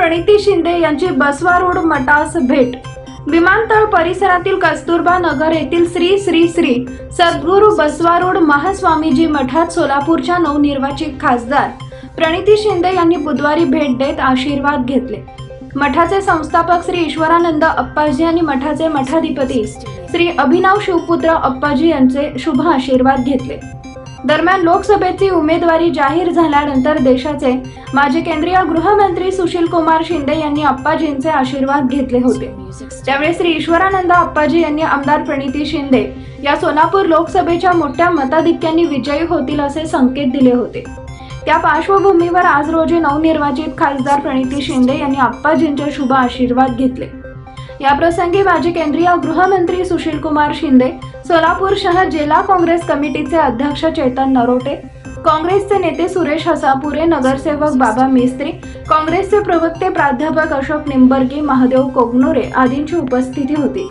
प्रणिती शिंदे यांची बसवा रोड मठास भेट। विमानतळ परिसरातील कस्तुरबा नगर येथील श्री श्री श्री सद्गुरू बसवा रोड महास्वामीजी मठात सोलापूरच्या नवनिर्वाचित खासदार प्रणिती शिंदे यांनी बुधवारी भेट देत आशीर्वाद घेतले। मठाचे संस्थापक श्री ईश्वरानंद अप्पाजी आणि मठाचे मठाधिपती श्री अभिनव शिवपुत्र अप्पाजी यांचे शुभ आशीर्वाद घेतले। दरम्यान लोकसभेची उमेदवारी जाहीर झाल्यानंतर देशाचे माजी केंद्रीय गृहमंत्री सुशील कुमार शिंदे यांनी अप्पाजींचे आशीर्वाद घेतले होते। त्यावेळी श्री ईश्वरानंद अप्पाजी यांनी आमदार प्रणिती शिंदे या सोलापूर लोकसभेच्या मोठ्या मताधिक्याने विजयी होतील असे संकेत दिले होते। त्या पार्श्वभूमीवर आज रोजी नवनिर्वाचित खासदार प्रणिती शिंदे यांनी अप्पाजींचे शुभ आशीर्वाद घेतले। या प्रसंगी माजी केंद्रीय गृहमंत्री सुशील कुमार शिंदे, सोलापूर शहर जिल्हा काँग्रेस कमिटीचे अध्यक्ष चेतन नरोटे, काँग्रेसचे नेते सुरेश हसापुरे, नगरसेवक बाबा मेस्त्री, काँग्रेसचे प्रवक्ते प्राध्यापक अशोक निंबर्गी, महादेव कोगनोरे आदींची उपस्थिती होती।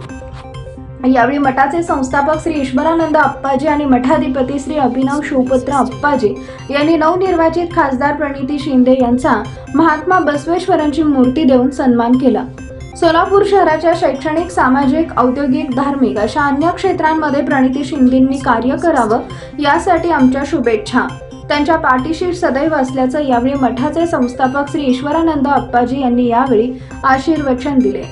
यावेळी मठाचे संस्थापक श्री ईश्वरानंद अप्पाजी आणि मठाधिपती श्री अभिनव शिवपुत्र अप्पाजी यांनी नवनिर्वाचित खासदार प्रणिती शिंदे यांचा महात्मा बसवेश्वरांची मूर्ती देऊन सन्मान केला। सोलापूर शहराच्या शैक्षणिक, सामाजिक, औद्योगिक, धार्मिक अशा अन्य क्षेत्रांमध्ये प्रणिती शिंदेंनी कार्य करावं यासाठी आमच्या शुभेच्छा। त्यांच्या पाठीशी सदैव असल्याचं यावेळी मठाचे संस्थापक श्री ईश्वरानंद अप्पाजी यांनी यावेळी आशीर्वचन दिले।